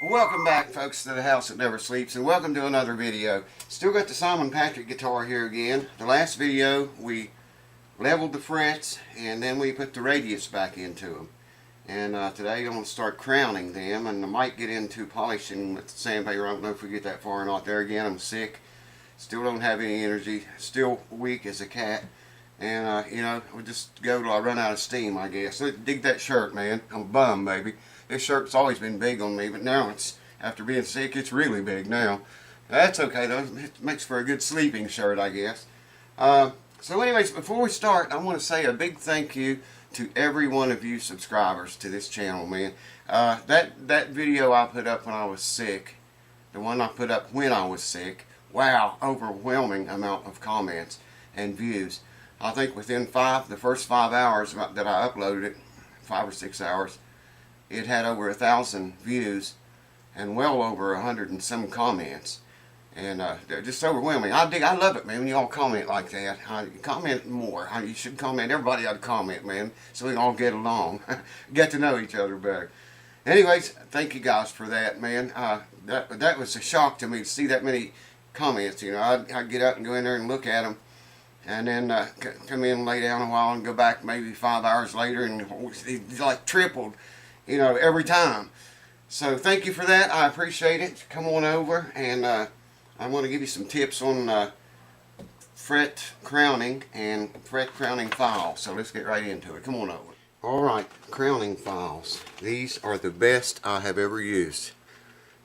Welcome back, folks, to the house that never sleeps, and welcome to another video. Still got the Simon Patrick guitar here again. The last video we leveled the frets and then we put the radius back into them. And today I'm going to start crowning them, and I might get into polishing with the sandpaper. I don't know if we get that far or not. There again, I'm sick. Still don't have any energy. Still weak as a cat. And, you know, we'll just go till I run out of steam, I guess. So dig that shirt, man. I'm a bum, baby. This shirt's always been big on me, but now it's, after being sick, it's really big now. That's okay, though. It makes for a good sleeping shirt, I guess. So anyways, before we start, I want to say a big thank you to every one of you subscribers to this channel, man. That video I put up when I was sick, the one I put up when I was sick, wow, overwhelming amount of comments and views. I think within the first 5 hours that I uploaded it, 5 or 6 hours, it had over 1,000 views and well over 100 and some comments, and they're just overwhelming. I love it, man, when you all comment like that. Comment more. You should comment. Everybody ought to comment, man, so we can all get along, get to know each other better. Anyways, thank you guys for that, man. That was a shock to me to see that many comments. You know, I'd get up and go in there and look at them, and then come in and lay down a while and go back maybe 5 hours later, and it like tripled, you know, every time. So thank you for that. I appreciate it. Come on over, and I want to give you some tips on fret crowning and fret crowning files. So let's get right into it. Come on over. Alright, crowning files. These are the best I have ever used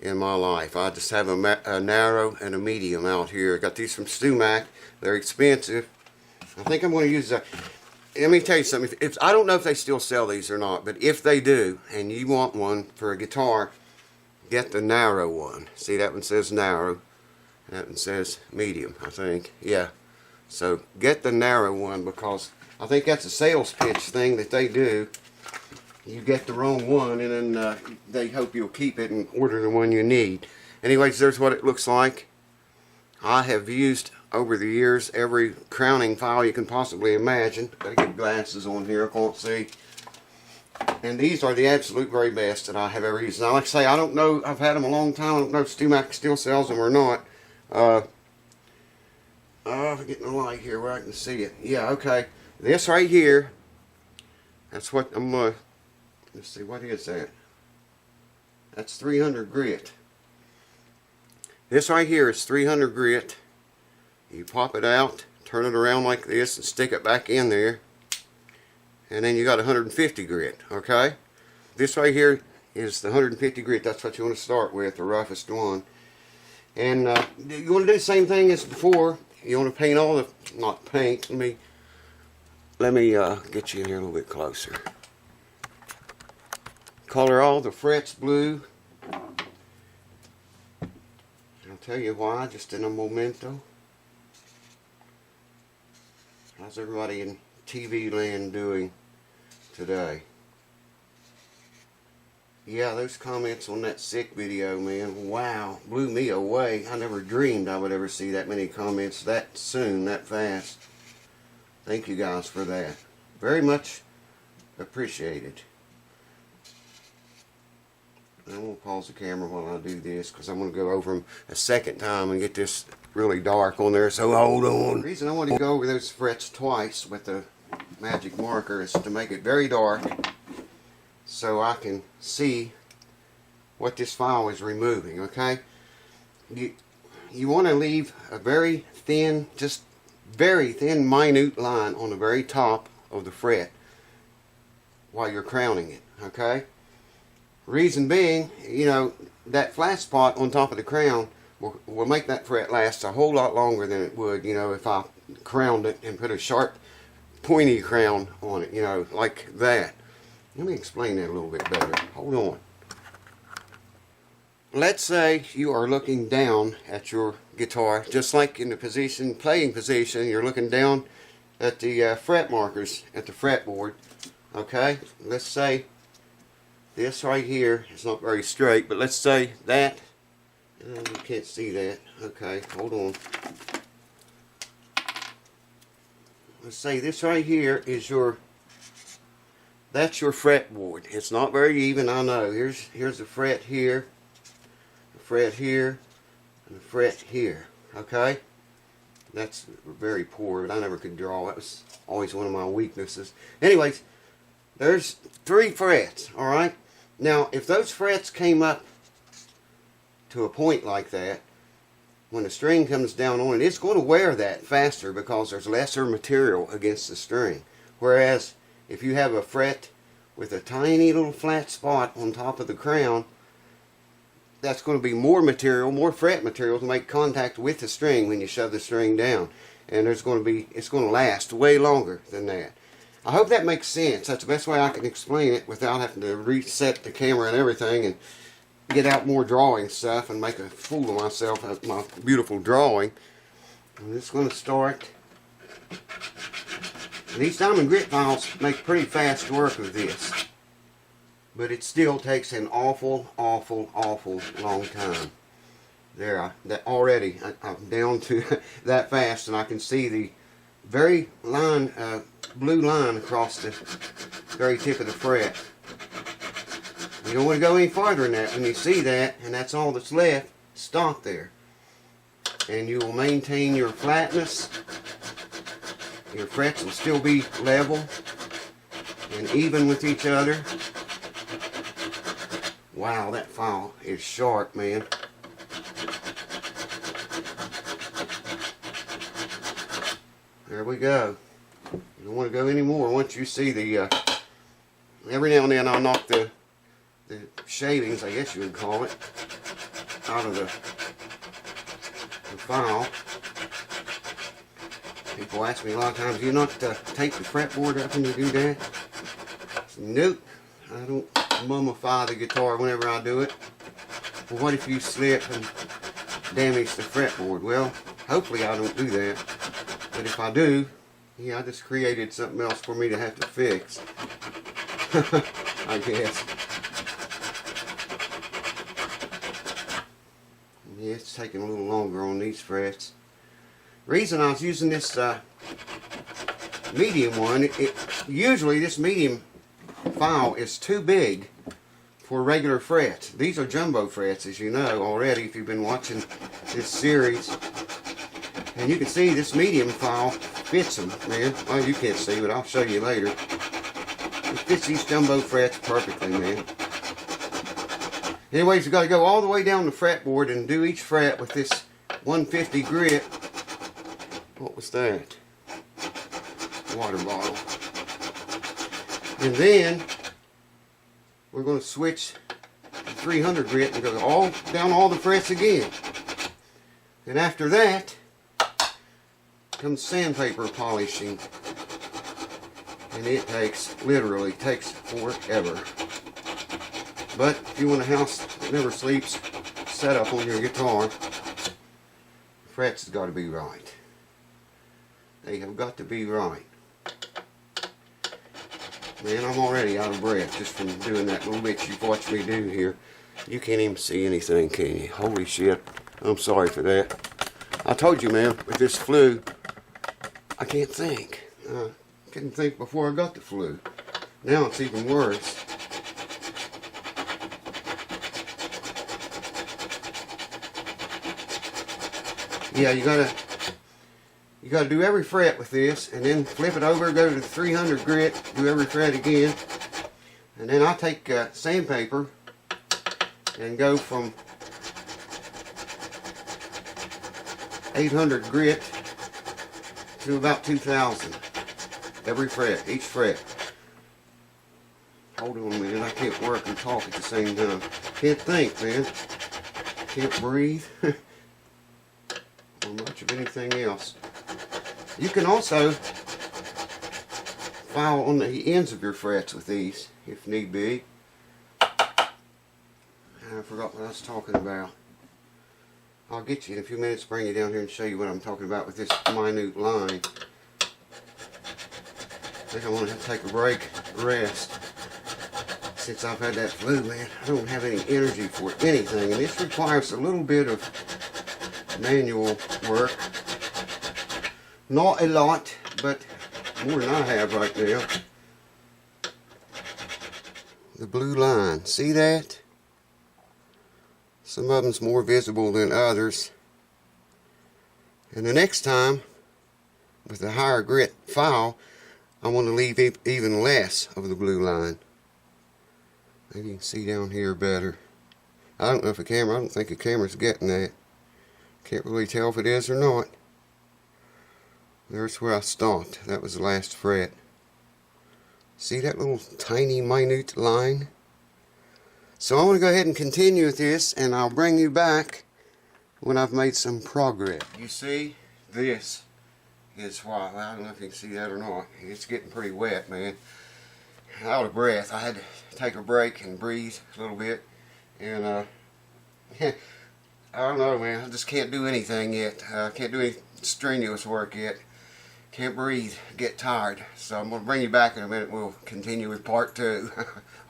in my life. I just have a narrow and a medium out here. I got these from StuMac. They're expensive. I think I'm going to use a... Let me tell you something. If I don't know if they still sell these or not, but if they do, and you want one for a guitar, get the narrow one. See, that one says narrow. That one says medium, I think. Yeah. So get the narrow one, because I think that's a sales pitch thing that they do. You get the wrong one, and then they hope you'll keep it and order the one you need. Anyways, there's what it looks like. I have used over the years every crowning file you can possibly imagine. Gotta get glasses on here, I can't see. And these are the absolute very best that I have ever used. Now, like I say, I don't know, I've had them a long time. I don't know if StuMac still sells them or not. I'm getting a light here where I can see it. Yeah, okay. This right here, that's what I'm let's see, what is that? That's 300 grit. This right here is 300 grit. You pop it out, turn it around like this, and stick it back in there. And then you got 150 grit, okay? This right here is the 150 grit. That's what you want to start with, the roughest one. And you want to do the same thing as before. You want to paint all the, not paint, let me get you in here a little bit closer. Color all the frets blue. I'll tell you why, just in a momento. How's everybody in TV land doing today? Yeah, those comments on that sick video, man, wow, blew me away. I never dreamed I would ever see that many comments that soon, that fast. Thank you guys for that. Very much appreciated. I'm going to pause the camera while I do this, because I'm going to go over them a second time and get this really dark on there, so hold on. The reason I want to go over those frets twice with the magic marker is to make it very dark, so I can see what this file is removing, okay? You want to leave a very thin, just very thin, minute line on the very top of the fret while you're crowning it, okay? Reason being, you know, that flat spot on top of the crown will make that fret last a whole lot longer than it would, you know, if I crowned it and put a sharp, pointy crown on it, you know, like that. Let me explain that a little bit better. Hold on. Let's say you are looking down at your guitar, just like in the position, playing position, you're looking down at the fret markers at the fretboard, okay? Let's say this right here is not very straight, but let's say that, you can't see that, okay, hold on. Let's say this right here is your, that's your fretboard. It's not very even, I know. Here's the fret here, fret here, and a fret here. Okay? That's very poor, but I never could draw. That was always one of my weaknesses. Anyways, there's 3 frets, alright? Now, if those frets came up to a point like that, when the string comes down on it, it's going to wear that faster because there's lesser material against the string. Whereas, if you have a fret with a tiny little flat spot on top of the crown, that's going to be more material, more fret material to make contact with the string when you shove the string down. And it's going to last way longer than that. I hope that makes sense. That's the best way I can explain it without having to reset the camera and everything and get out more drawing stuff and make a fool of myself of my beautiful drawing. I'm just going to start. And these diamond grit files make pretty fast work of this. But it still takes an awful, awful, awful long time. There, already I'm down to that fast, and I can see the very blue line across the very tip of the fret. You don't want to go any farther than that. When you see that, and that's all that's left, stop there. And you will maintain your flatness. Your frets will still be level and even with each other. Wow, that file is sharp, man. There we go. You don't want to go any more. Once you see the, every now and then I'll knock the shavings, I guess you would call it, out of the file. People ask me a lot of times, do you not take the fretboard up when you do that? Nope. I don't mummify the guitar whenever I do it. Well, what if you slip and damage the fretboard? Well, hopefully I don't do that. But if I do, yeah, I just created something else for me to have to fix. I guess. Yeah, it's taking a little longer on these frets. Reason I was using this medium one, usually this medium file is too big for regular frets. These are jumbo frets, as you know already if you've been watching this series. And you can see this medium file fits them, man. Well, you can't see, but I'll show you later. It fits these jumbo frets perfectly, man. Anyways, you've got to go all the way down the fretboard and do each fret with this 150 grit. What was that? Water bottle. And then we're going to switch to 300 grit and go all down all the frets again. And after that comes sandpaper polishing, and it literally takes forever. But if you want a house that never sleeps set up on your guitar, the frets has got to be right. They have got to be right. Man, I'm already out of breath just from doing that little bit you've watched me do here. You can't even see anything, can you? Holy shit. I'm sorry for that. I told you, man, with this flu, I can't think. I couldn't think before I got the flu. Now it's even worse. Yeah, you gotta do every fret with this, and then flip it over, go to the 300 grit, do every fret again, and then I take sandpaper and go from 800 grit to about 2000 every fret, each fret. Hold on a minute, I can't work and talk at the same time. Can't think, man. Can't breathe. Or much of anything else. You can also file on the ends of your frets with these, if need be. I forgot what I was talking about. I'll get you in a few minutes, bring you down here and show you what I'm talking about with this minute line. I think I want to take a break, rest. Since I've had that flu, man, I don't have any energy for anything, and this requires a little bit of manual work. Not a lot, but more than I have right now. The blue line, see that? Some of them's more visible than others. And the next time, with the higher grit file, I want to leave even less of the blue line. Maybe you can see down here better. I don't know if I don't think the camera's getting that. Can't really tell if it is or not. There's where I stopped. That was the last fret. See that little tiny minute line? So I'm going to go ahead and continue with this, and I'll bring you back when I've made some progress. You see, this is why, well, I don't know if you can see that or not. It's getting pretty wet, man. Out of breath. I had to take a break and breathe a little bit. And, I don't know, man. I just can't do anything yet. Can't do any strenuous work yet. Can't breathe. Get tired. So I'm going to bring you back in a minute. We'll continue with part 2.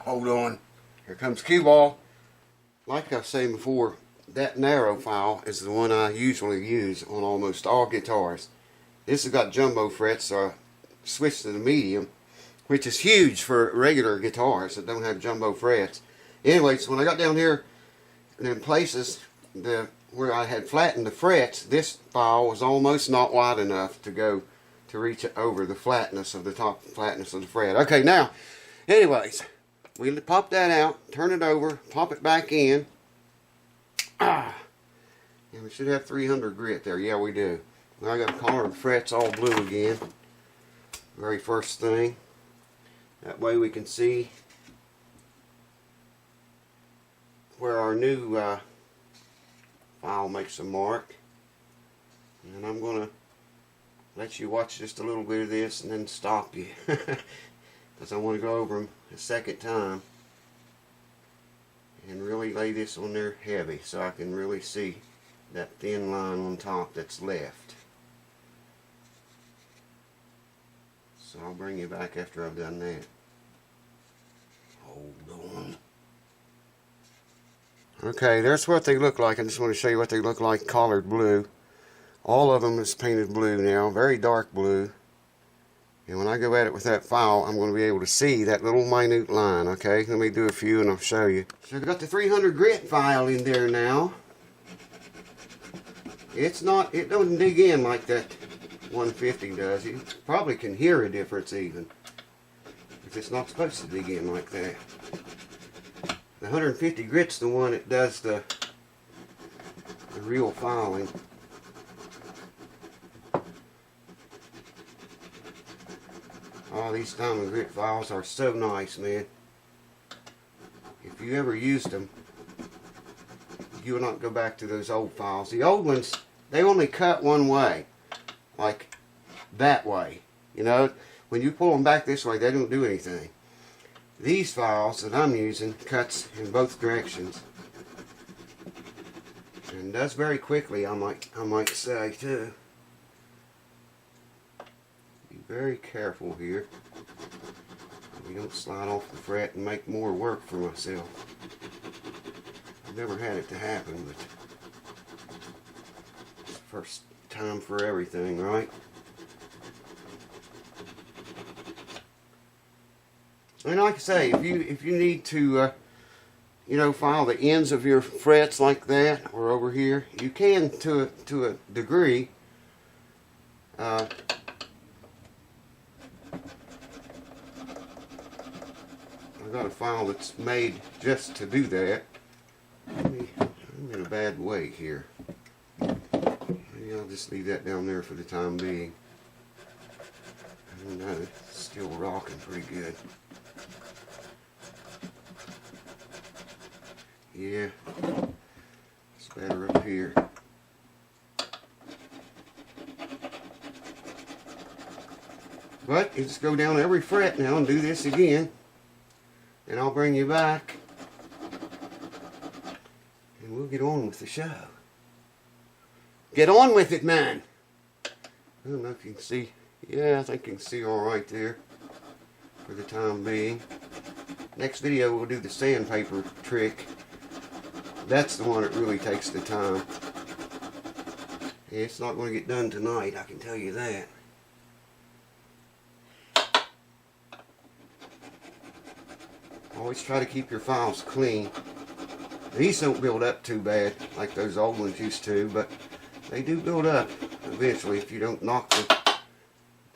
Hold on. Here comes cue ball. Like I was saying before, that narrow file is the one I usually use on almost all guitars. This has got jumbo frets, so I switched to the medium, which is huge for regular guitars that don't have jumbo frets. Anyway, so when I got down here in places where I had flattened the frets, this file was almost not wide enough to reach over the flatness of the top flatness of the fret. Okay, now, anyways, we pop that out, turn it over, pop it back in. And we should have 300 grit there. Yeah, we do. Now I got to color the frets all blue again. Very first thing. That way we can see where our new file makes a mark. And I'm going to let you watch just a little bit of this and then stop you. Because I want to go over them a second time and really lay this on there heavy so I can really see that thin line on top that's left. So I'll bring you back after I've done that. Hold on. Okay, there's what they look like. I just want to show you what they look like colored blue. All of them is painted blue now, very dark blue. And when I go at it with that file, I'm going to be able to see that little minute line, okay? Let me do a few and I'll show you. So I've got the 300 grit file in there now. It doesn't dig in like that 150 does. You probably can hear a difference even. If it's not supposed to dig in like that. The 150 grit's the one that does the real filing. Oh, these diamond grit files are so nice, man. If you ever used them, you will not go back to those old files. The old ones, they only cut one way, like that way. You know, when you pull them back this way, they don't do anything. These files that I'm using cuts in both directions, and does very quickly. I might say too. Very careful here. We don't slide off the fret and make more work for myself. I've never had it to happen, but it's the first time for everything, right? And like I say, if you need to, you know, file the ends of your frets like that or over here, you can to a degree. I've got a file that's made just to do that. I'm in a bad way here. Maybe I'll just leave that down there for the time being. I know it's still rocking pretty good. Yeah, it's better up here. But you just go down every fret now and do this again. And I'll bring you back. And we'll get on with the show. Get on with it, man! I don't know if you can see. Yeah, I think you can see alright there. For the time being. Next video we'll do the sandpaper trick. That's the one that really takes the time. It's not going to get done tonight, I can tell you that. Always try to keep your files clean. These don't build up too bad like those old ones used to, but they do build up eventually if you don't knock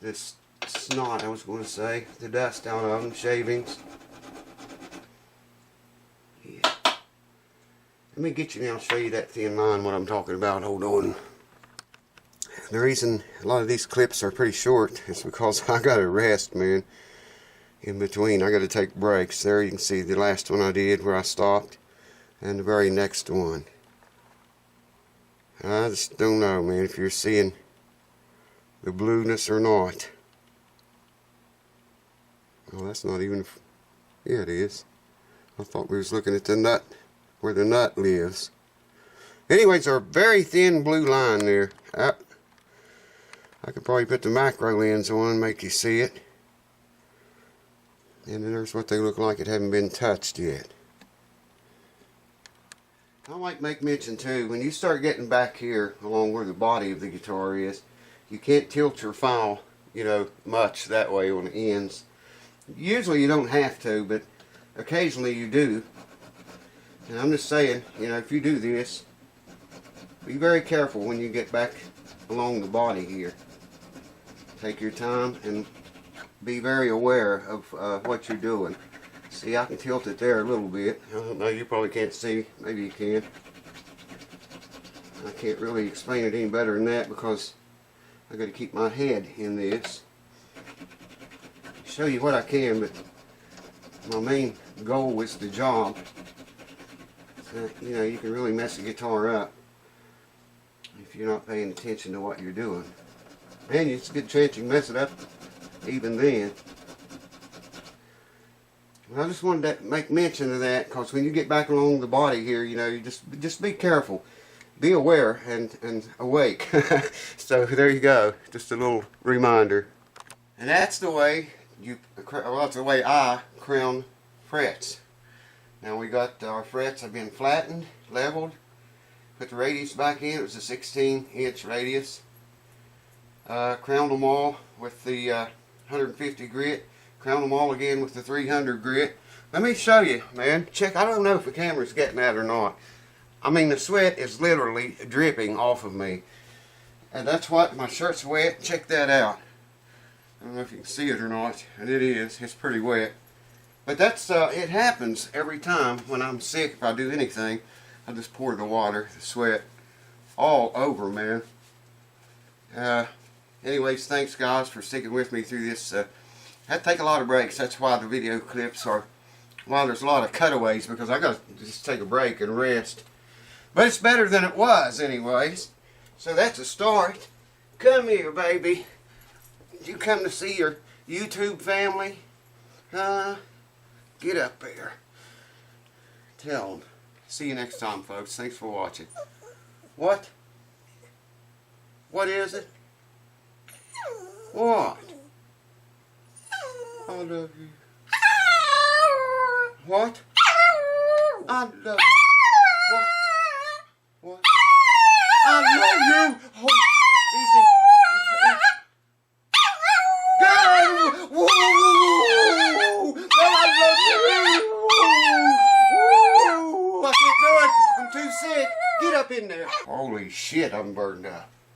this snot, I was going to say, the dust out of them, shavings. Yeah. Let me get you now and show you that thin line, what I'm talking about. Hold on. The reason a lot of these clips are pretty short is because I got to rest, man. In between, I got to take breaks. There you can see the last one I did where I stopped, and the very next one. I just don't know, man, if you're seeing the blueness or not. Oh, that's not even, yeah, it is. I thought we was looking at the nut, where the nut lives. Anyways, a very thin blue line there. I could probably put the macro lens on and make you see it. And then there's what they look like that haven't been touched yet. I like make mention too, when you start getting back here along where the body of the guitar is, you can't tilt your file, you know, much that way on the ends. Usually you don't have to, but occasionally you do. And I'm just saying, you know, if you do this, be very careful when you get back along the body here. Take your time and be very aware of what you're doing. See, I can tilt it there a little bit. I don't know, you probably can't see. Maybe you can. I can't really explain it any better than that because I got to keep my head in this. Show you what I can, but my main goal is the job. You know, you can really mess a guitar up if you're not paying attention to what you're doing. And it's a good chance you can mess it up even then. I just wanted to make mention of that because when you get back along the body here, you know, you just be careful. Be aware and awake. So there you go. Just a little reminder. And that's the way that's the way I crown frets. Now we got our frets have been flattened, leveled, put the radius back in. It was a 16-inch radius. Crowned them all with the 150 grit. Crown them all again with the 300 grit. Let me show you, man. Check. I don't know if the camera's getting that or not. I mean, the sweat is literally dripping off of me. And that's what, my shirt's wet. Check that out. I don't know if you can see it or not. And it is. It's pretty wet. But that's, it happens every time when I'm sick. If I do anything, I just pour the water, the sweat, all over, man. Anyways, thanks guys for sticking with me through this. I had to take a lot of breaks. That's why the video clips are, well, there's a lot of cutaways because I got to just take a break and rest. But it's better than it was anyways. So that's a start. Come here, baby. You come to see your YouTube family? Get up there. Tell them. See you next time, folks. Thanks for watching. What? What is it? What? I love you. What? I love you.